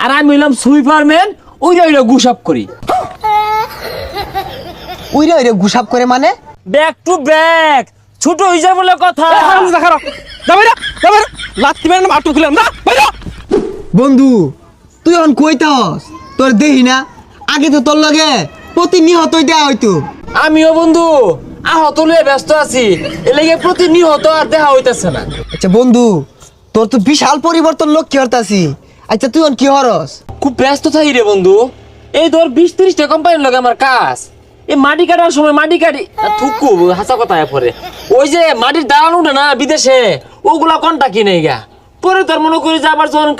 আর আমি হইলাম সুইপারম্যান, ওইটা ওইটা গুসাপ করি। ওইরে ওইরে গুসাপ করে মানে? ব্যাক টু ব্যাক, ছোট হয়ে যায় বলে কথা। বন্ধু তুই এখন কইতাস তোর দেহি না, আগে তো তোর লগে প্রতিনিয়তই দেয়া হইতো। আমিও বন্ধু আহত লইয়া ব্যস্ত আছি, এলাকে প্রতিনিয়ত আর দেখা হইতেছে না। আচ্ছা বন্ধু, তোর তো বিশাল পরিবর্তন লক্ষ্য করতাছি। আচ্ছা তুই এখন কি হরস? খুব ব্যস্ত থাকি রে বন্ধু। এই ধর 20-30টা কোম্পানির লগে আমার কাজ। এই মাটি কাটার সময় মাটি কাটি থুকু হাসা কথা পরে ওই যে মাটির দালান উঠে না বিদেশে, ওগুলা কোনটা কিনে গা। পরে তোর মনে করি যে আবার যখন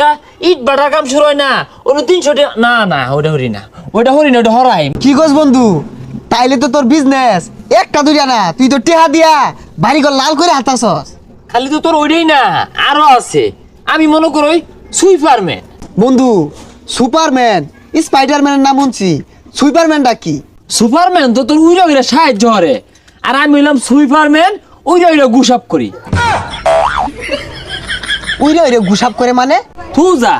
ইট বাটার কাম শুরু হয় না, ওটা 300 টাকা। না না, ওটা হরি না, ওটা হরাই। কি কস বন্ধু? তাইলে তো তোর বিজনেস একটা দুইটা না, তুই তো টেহা দিয়া বাড়িঘর লাল করে হাতাছস। খালি তো তোর ওইটাই না, আরো আছে। আমি মনে করি সুইপারম্যান। বন্ধু সুপারম্যান স্পাইডারম্যানের নাম শুনছি, সুইপারম্যানটা কি? সুপারম্যান তো তোর উইরা উইরা সাহায্য করে, আর আমি হইলাম সুইপারম্যান, উইরা উইরা গুসাপ করি। ওইরে ওইরে গুসাপ করে মানে? তুই যা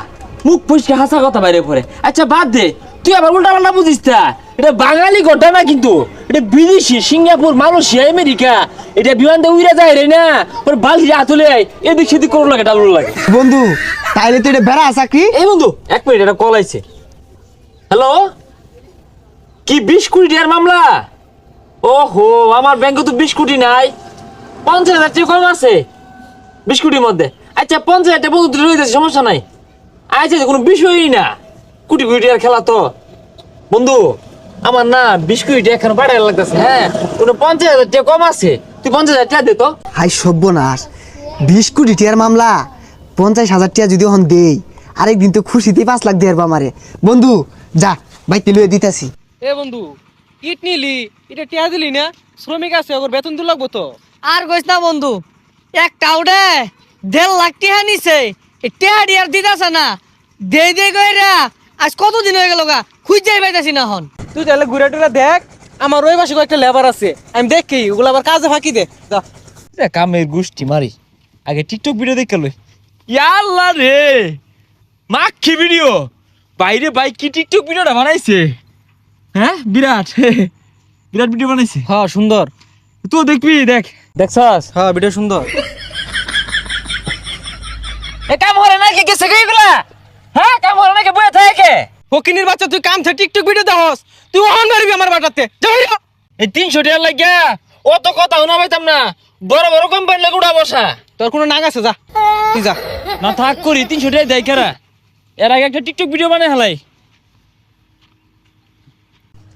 মুখ ফুসকে হাসা কথা বাইরে পড়ে। আচ্ছা বাদ দে, তুই আবার উল্টা পাল্টা বুঝিস না। এটা বাঙালি ঘটনা না কিন্তু, এটা বিদেশি, সিঙ্গাপুর, মালয়েশিয়া, আমেরিকা। এটা বিমান দিয়ে উইরা যায় রে না, ওর বালি হাতলে এদিক সেদিক করো লাগে, ডালুর লাগে। বন্ধু তাইলে তো এটা বেড়া চাকরি। এই বন্ধু এক মিনিট, এটা কল আইছে। হ্যালো, কি 20 কোটি টাকার মামলা? ওহো, আমার ব্যাংকে তো 20 কোটি নাই, 50,000 টাকা কম আছে 20 কোটির মধ্যে। আচ্ছা 50,000 টাকা বন্ধু রয়ে যাচ্ছে, সমস্যা নাই। আচ্ছা কোনো বিষয়ই না, কোটি কোটি টাকার খেলা তো। বন্ধু আমার না 20 কোটি টাকা এখন বাড়াই লাগতেছে। হ্যাঁ, কোনো 50,000 টাকা কম আছে, তুই 50,000 টাকা দে তো। হাই সর্বনাশ, 20 কোটি টিয়ার মামলা, 50,000 টিয়া যদি এখন দেই, আরেকদিন তো খুশিতে 5 লাখ দেয়ার আমারে। বন্ধু যা বাইতে লুয়ে দিতাছি। এ বন্ধু, ইট নিলি, এটা টিয়া দিলি না? শ্রমিক আছে, ওর বেতন তো লাগবো তো। আর কইস না বন্ধু, একটা উঠে 1.5 লাখ টিহা নিছে, এই টিহা ডিয়ার দিতাছে না। দে কইরা আজ কতদিন হয়ে গেল গা, খুঁজেই পাইতাছি না হন। তুই তাহলে ঘুরে টুরে দেখ, আমার ওই পাশে কয়েকটা লেবার আছে, আমি দেখি ওগুলো আবার কাজে ফাঁকি দে। যা কামের গোষ্ঠী মারি, আগে টিকটক ভিডিও দেখে লই। ইয়াল্লা রে, মাখি ভিডিও বাইরে বাইক কি টিকটক ভিডিওটা বানাইছে। হ্যাঁ বিরাট বিরাট ভিডিও বানাইছে। হ্যাঁ সুন্দর, তুই দেখবি, দেখ দেখছস? হ্যাঁ ভিডিও সুন্দর। এ কাম করে না কি গেছে কইগুলা? হ্যাঁ কাম করে না কি বয়ে থাকে? ফকিনির বাচ্চা, তুই কাম থেকে টিকটক ভিডিও দেখস, তুই অহন মারবি আমার বাটাতে। যাও এই 300 টাকা লাগিয়া অত কথা শোনা পাইতাম না, বড় বড় কোম্পানি লাগে উড়া বসা। তোর কোনো নাগ আছে, যা তুই যা। না থাক করি 300 টাকা দেয় কারা? এর আগে একটা টিকটক ভিডিও বানাই হালাই।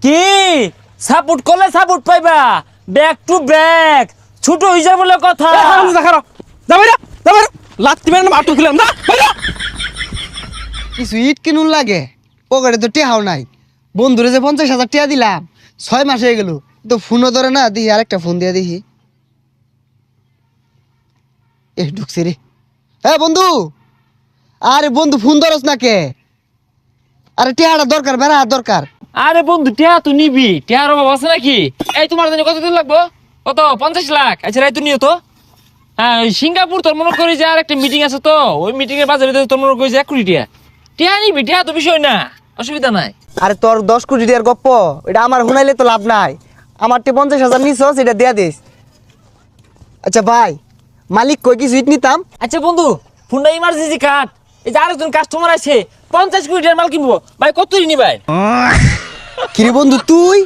কি সাপোর্ট করলে সাপোর্ট পাইবা, ব্যাক টু ব্যাক, ছোট হয়ে যায় বলে কথা। লাত্তি মেরে আটু খেলাম না। কিছু ইট কিনুন লাগে, পকেটে তো টেহাও নাই। বন্ধুরে যে 50,000 টিয়া দিলাম, 6 মাস হয়ে গেল, তো ফোনও ধরে না। দেখি আরেকটা ফোন দিয়ে দেখি। ঢুকছে রে। হ্যাঁ বন্ধু, আরে বন্ধু ফোন ধরস না কে? আরে টেহাটা দরকার, বেড়া দরকার। আরে বন্ধু টিয়া তো নিবি, টিয়ার অভাব আছে নাকি? এই তোমার জন্য কতদিন লাগবো? কত? 50 লাখ? আচ্ছা রাই তো নিও তো। হ্যাঁ ওই সিঙ্গাপুর তোর মনে করি যে আর একটা মিটিং আছে তো, ওই মিটিং এর বাজারে তোর মনে করি যে 1 কোটি টিয়া। টিয়া নিবি, টিয়া তো বিষয় না, অসুবিধা নাই। আরে তোর 10 কোটি টিয়ার গপ্প, এটা আমার শুনাইলে তো লাভ নাই। আমার 50,000 নিছস, এটা দিয়া দিস। আচ্ছা ভাই, মালিক কই কিছু ইট নিতাম। আচ্ছা বন্ধু ফোনটা ইমার্জেন্সি কাট, এই যে আরেকজন কাস্টমার আছে 50 কোটি টাকার মাল কিনবো, ভাই কত নিবাই? কিরে বন্ধু, তুই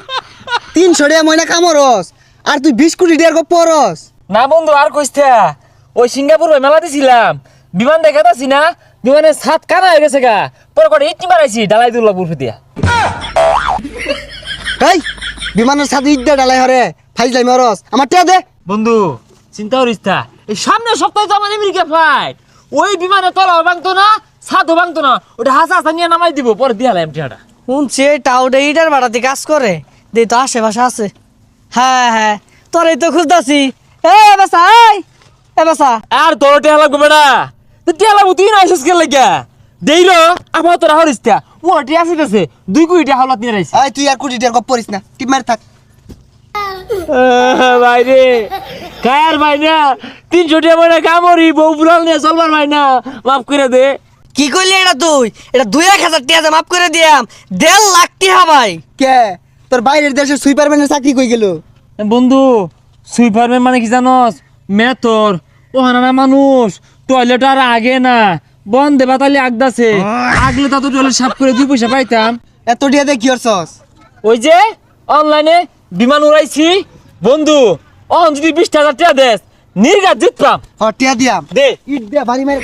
300 টাকা ময়না কামরস, আর তুই 20 কোটি টাকার গপ্প রস। না বন্ধু আর কইস্তা, ওই সিঙ্গাপুর ভাই মেলা দিছিলাম, বিমান দেখাতাছি না, বিমানের ছাদ কানা হয়ে গেছে গা, পরে কটা ইট মারাইছি ডালাই দুল্লা বুরফে দিয়া। এই বিমানের সাথে ইট দিয়ে ডালাই হরে ফাইজলাই মরস, আমার টিয়া দে। বন্ধু চিন্তা করিস না, এই সামনের সপ্তাহে তো আমার আমেরিকা ফ্লাইট, ওই বিমানে তলাও ভাঙতো না, ছাদও ভাঙতো না, ওটা হাসা হাসা নিয়ে নামাই দিব, পরে দিয়ে হালাম টিয়াটা। শুনছি টাউডে ইটার বাড়াতে কাজ করে, দে তো আশেপাশে আছে। হ্যাঁ হ্যাঁ, তোরই তো খুঁজতাছি। এ বেসা, এ বেসা। আর তোর টিয়া লাগবে বেড়া, টিয়া লাগবো তুই না এসেস কে লাগিয়া দেইল আমার তোরা হরিস টিয়া, ও টিয়া আসিতেছে 2 কোটি টাকা হাওলাত নিয়ে রাইছে। এই তুই আর কোটি টাকার গপ্প করিস না, টিপ মার থাক। ভাই রে কায়ার ভাই না 300 টাকা মানে কামড়ি বউ বুড়াল নিয়ে চলবার ভাই না, মাফ করে দে। কি কইলি এটা তুই? এটা 2,000 টাকা মাফ করে দিয়াম, 1.5 লাখ টাকা ভাই। কে তোর বাইরের দেশে সুইপারম্যানের চাকরি কই গেল? বন্ধু সুইপারম্যান মানে কি জানোস? মেথর ওহানা মানুষ টয়লেট আর আগে না বন্ধে বাতালি আগদাছে, আগলে তা তো টয়লেট সাফ করে 2 পয়সা পাইতাম। এত টিয়া দিয়ে কি করছস? ওই যে অনলাইনে বিমান উড়াইছি বন্ধু, অন যদি 20,000 টাকা দেস নির্ঘাত জিততাম। টিয়া দিয়াম দে ইট দিয়া বাড়ি মারে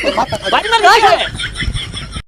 বাড়ি মার, বাড়ি মার।